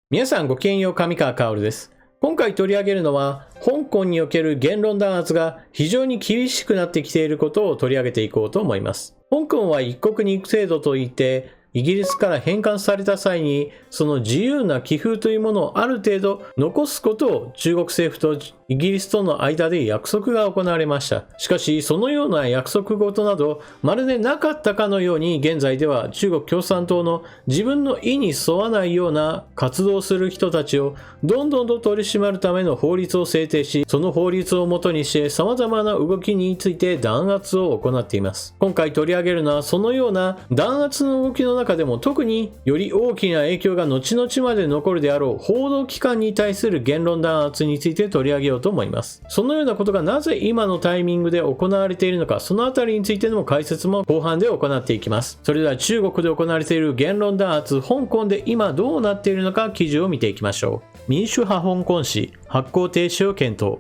皆さんごきげんよう、上川薫です。今回取り上げるのは、香港における言論弾圧が非常に厳しくなってきていることを取り上げていこうと思います。香港は一国二制度といって、イギリスから返還された際に、その自由な気風というものをある程度残すことを中国政府とイギリスとの間で約束が行われました。しかし、そのような約束事など、まるでなかったかのように、現在では中国共産党の自分の意に沿わないような活動する人たちをどんどんと取り締まるための法律を制定し、その法律をもとにして様々な動きについて弾圧を行っています。今回取り上げるのは、そのような弾圧の動きの中でも特により大きな影響が後々まで残るであろう報道機関に対する言論弾圧について取り上げようと思います。そのようなことがなぜ今のタイミングで行われているのか、そのあたりについての解説も後半で行っていきます。それでは中国で行われている言論弾圧、香港で今どうなっているのか記事を見ていきましょう。民主派香港紙、発行停止を検討。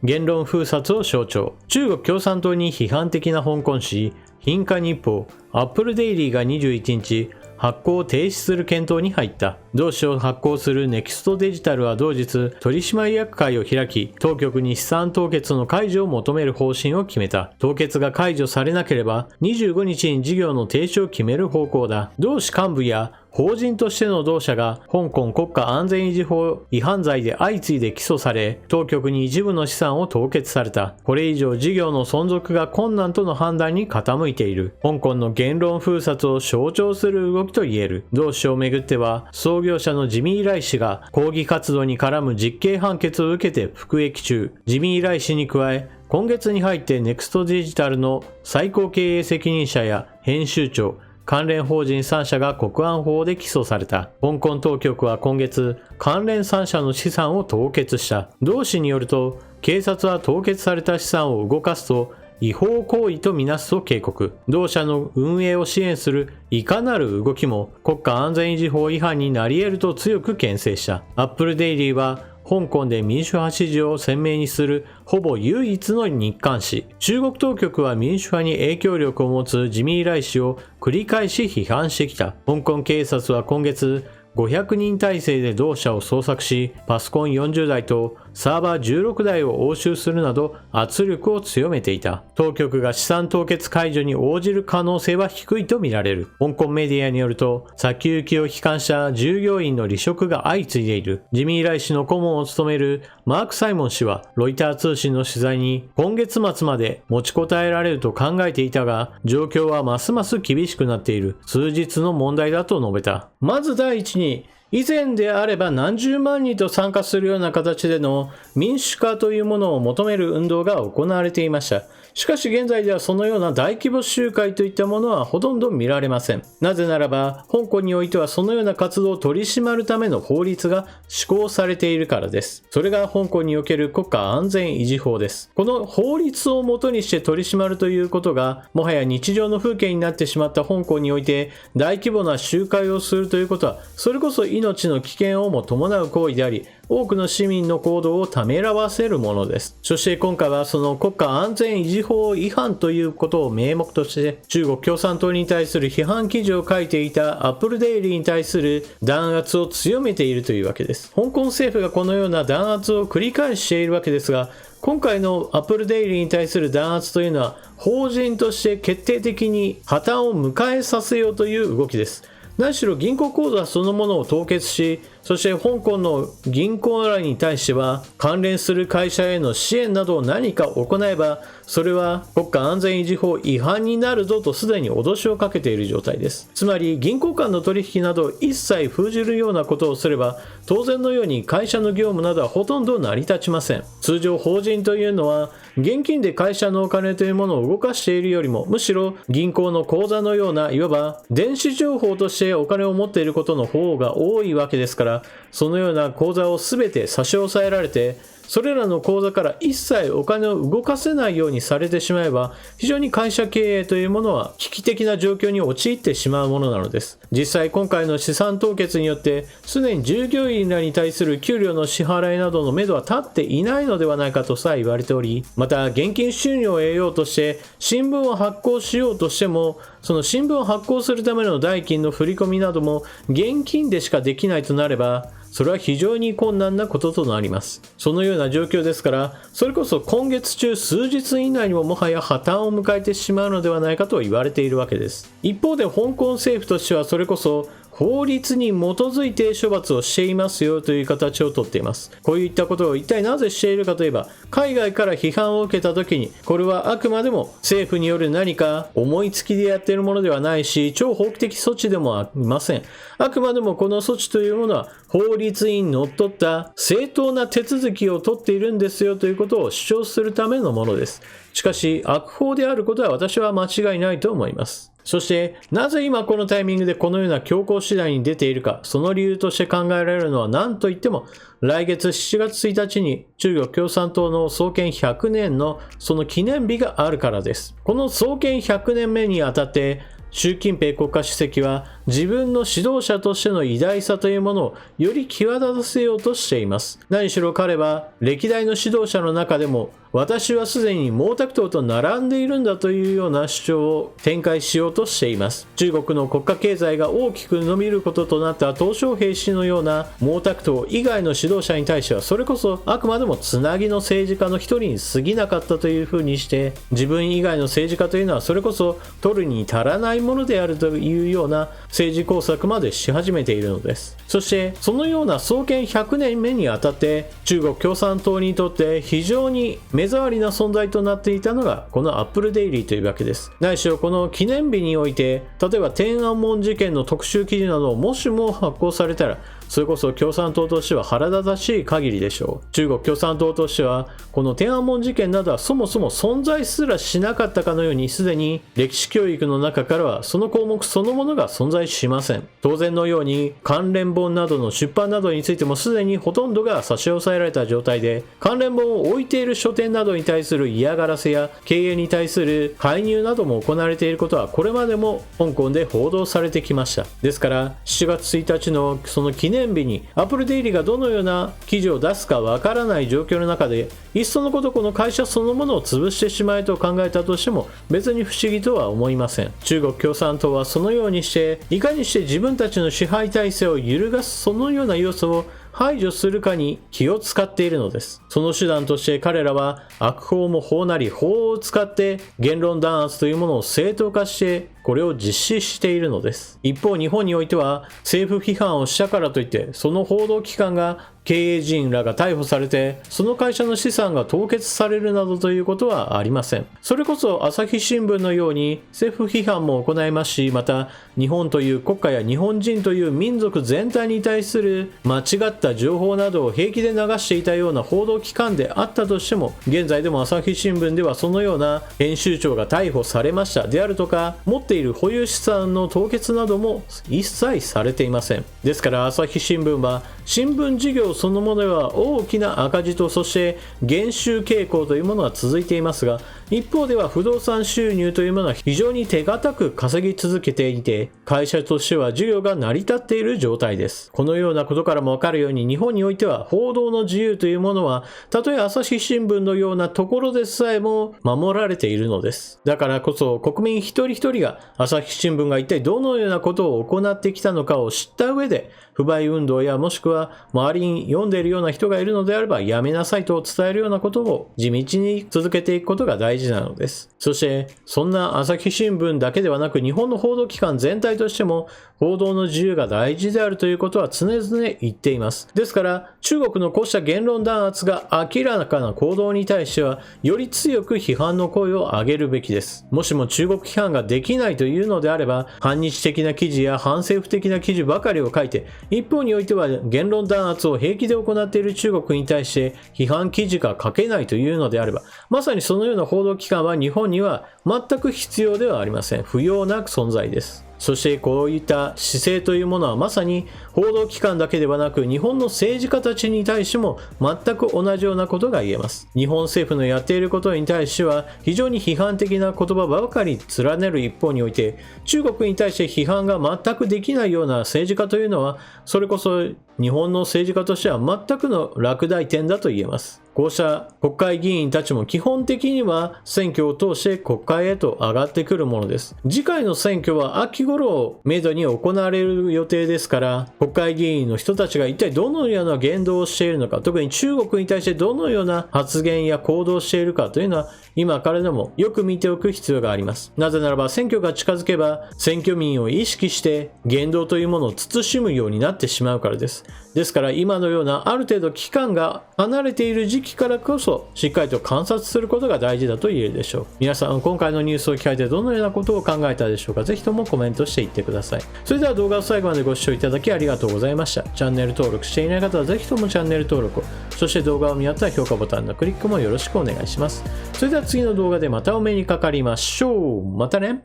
言論封殺を象徴。中国共産党に批判的な香港紙、貧華日報、アップルデイリーが21日、発行を停止する検討に入った。同紙を発行するネクストデジタルは同日、取締役会を開き、当局に資産凍結の解除を求める方針を決めた。凍結が解除されなければ、25日に事業の停止を決める方向だ。同紙幹部や法人としての同社が香港国家安全維持法違反罪で相次いで起訴され、当局に一部の資産を凍結された。これ以上事業の存続が困難との判断に傾いている。香港の言論封殺を象徴する動きと言える。同氏をめぐっては、創業者のジミー・ライ氏が抗議活動に絡む実刑判決を受けて服役中。ジミー・ライ氏に加え、今月に入ってネクストデジタルの最高経営責任者や編集長、関連法人3社が国安法で起訴された。香港当局は今月、関連3社の資産を凍結した。同紙によると、警察は凍結された資産を動かすと、違法行為とみなすと警告。同社の運営を支援するいかなる動きも国家安全維持法違反になり得ると強く牽制した。アップルデイリーは、香港で民主派支持を鮮明にするほぼ唯一の日刊紙。中国当局は民主派に影響力を持つジミー・ライ氏を繰り返し批判してきた。香港警察は今月、500人体制で同社を捜索し、パソコン40台とサーバー16台を押収するなど圧力を強めていた。当局が資産凍結解除に応じる可能性は低いとみられる。香港メディアによると、先行きを悲観した従業員の離職が相次いでいる。ジミー・ライ氏の顧問を務めるマーク・サイモン氏は、ロイター通信の取材に、今月末まで持ちこたえられると考えていたが、状況はますます厳しくなっている。数日の問題だと述べた。まず第一に、以前であれば何十万人と参加するような形での民主化というものを求める運動が行われていました。しかし現在ではそのような大規模集会といったものはほとんど見られません。なぜならば、香港においてはそのような活動を取り締まるための法律が施行されているからです。それが香港における国家安全維持法です。この法律をもとにして取り締まるということが、もはや日常の風景になってしまった香港において、大規模な集会をするということは、それこそ命の危険をも伴う行為であり、多くの市民の行動をためらわせるものです。そして今回はその国家安全維持法違反ということを名目として中国共産党に対する批判記事を書いていたアップルデイリーに対する弾圧を強めているというわけです。香港政府がこのような弾圧を繰り返しているわけですが、今回のアップルデイリーに対する弾圧というのは法人として決定的に破綻を迎えさせようという動きです。何しろ銀行口座そのものを凍結し、そして香港の銀行らに対しては関連する会社への支援などを何か行えば、それは国家安全維持法違反になるぞとすでに脅しをかけている状態です。つまり銀行間の取引など一切封じるようなことをすれば、当然のように会社の業務などはほとんど成り立ちません。通常法人というのは現金で会社のお金というものを動かしているよりも、むしろ銀行の口座のようないわば電子情報としてお金を持っていることの方が多いわけですから、そのような口座を全て差し押さえられて、それらの口座から一切お金を動かせないようにされてしまえば、非常に会社経営というものは危機的な状況に陥ってしまうものなのです。実際今回の資産凍結によって、すでに従業員らに対する給料の支払いなどの目処は立っていないのではないかとさえ言われており、また現金収入を得ようとして新聞を発行しようとしても、その新聞を発行するための代金の振り込みなども現金でしかできないとなれば、それは非常に困難なこととなります。そのような状況ですから、それこそ今月中数日以内にももはや破綻を迎えてしまうのではないかと言われているわけです。一方で香港政府としてはそれこそ法律に基づいて処罰をしていますよという形をとっています。こういったことを一体なぜしているかといえば、海外から批判を受けた時に、これはあくまでも政府による何か思いつきでやっているものではないし、超法規的措置でもありません。あくまでもこの措置というものは法律にのっとった正当な手続きをとっているんですよということを主張するためのものです。しかし悪法であることは私は間違いないと思います。そしてなぜ今このタイミングでこのような強硬手段に出ているか、その理由として考えられるのは何といっても、来月7月1日に中国共産党の創建100年のその記念日があるからです。この創建100年目にあたって習近平国家主席は自分の指導者としての偉大さというものをより際立たせようとしています。何しろ彼は歴代の指導者の中でも、私はすでに毛沢東と並んでいるんだというような主張を展開しようとしています。中国の国家経済が大きく伸びることとなった鄧小平氏のような毛沢東以外の指導者に対しては、それこそあくまでもつなぎの政治家の一人に過ぎなかったというふうにして、自分以外の政治家というのはそれこそ取るに足らないものであるというような政治工作までし始めているのです。そしてそのような創建100年目にあたって中国共産党にとって非常に目障りな存在となっていたのがこのアップルデイリーというわけです。何しろこの記念日において、例えば天安門事件の特集記事などをもしも発行されたら、それこそ共産党としては腹立たしい限りでしょう。中国共産党としてはこの天安門事件などはそもそも存在すらしなかったかのように、すでに歴史教育の中からはその項目そのものが存在しません。当然のように関連本などの出版などについてもすでにほとんどが差し押さえられた状態で、関連本を置いている書店などに対する嫌がらせや経営に対する介入なども行われていることはこれまでも香港で報道されてきました。ですから7月1日のその記念日にアップルデイリーがどのような記事を出すかわからない状況の中で、いっそのことこの会社そのものを潰してしまえと考えたとしても別に不思議とは思いません。中国共産党はそのようにしていかにして自分たちの支配体制を揺るがすそのような要素を排除するかに気を使っているのです。その手段として彼らは悪法も法なり法を使って言論弾圧というものを正当化してこれを実施しているのです。一方日本においては政府批判をしたからといってその報道機関が経営陣らが逮捕されてその会社の資産が凍結されるなどということはありません。それこそ朝日新聞のように政府批判も行いますし、また日本という国家や日本人という民族全体に対する間違った情報などを平気で流していたような報道機関であったとしても、現在でも朝日新聞ではそのような編集長が逮捕されましたであるとか、持っている保有資産の凍結なども一切されていません。ですから朝日新聞は新聞事業そのものでは大きな赤字と、そして減収傾向というものが続いていますが、一方では不動産収入というものは非常に手堅く稼ぎ続けていて、会社としては事業が成り立っている状態です。このようなことからもわかるように、日本においては報道の自由というものはたとえ朝日新聞のようなところでさえも守られているのです。だからこそ国民一人一人が朝日新聞が一体どのようなことを行ってきたのかを知った上で、不買運動やもしくは周りに読んでいるような人がいるのであればやめなさいと伝えるようなことを地道に続けていくことが大事なのです。そしてそんな朝日新聞だけではなく、日本の報道機関全体としても報道の自由が大事であるということは常々言っています。ですから中国のこうした言論弾圧が明らかな行動に対してはより強く批判の声を上げるべきです。もしも中国批判ができないというのであれば、反日的な記事や反政府的な記事ばかりを書いて、一方においては言論弾圧を平気で行っている中国に対して批判記事が書けないというのであれば、まさにそのような報道機関は日本には全く必要ではありません。不要な存在です。そしてこういった姿勢というものはまさに報道機関だけではなく、日本の政治家たちに対しても全く同じようなことが言えます。日本政府のやっていることに対しては非常に批判的な言葉ばかり連ねる一方において、中国に対して批判が全くできないような政治家というのは、それこそ日本の政治家としては全くの落第点だと言えます。こうした国会議員たちも基本的には選挙を通して国会へと上がってくるものです。次回の選挙は秋頃をめどに行われる予定ですから、国会議員の人たちが一体どのような言動をしているのか、特に中国に対してどのような発言や行動をしているかというのは今からでもよく見ておく必要があります。なぜならば選挙が近づけば選挙民を意識して言動というものを慎むようになってしまうからです。ですから今のようなある程度期間が離れている時期からこそしっかりと観察することが大事だと言えるでしょう。皆さん今回のニュースを聞かれてどのようなことを考えたでしょうか。ぜひともコメントしていってください。それでは動画を最後までご視聴いただきありがとうございました。チャンネル登録していない方はぜひともチャンネル登録を、そして動画を見合ったら評価ボタンのクリックもよろしくお願いします。それでは次の動画でまたお目にかかりましょう。またね。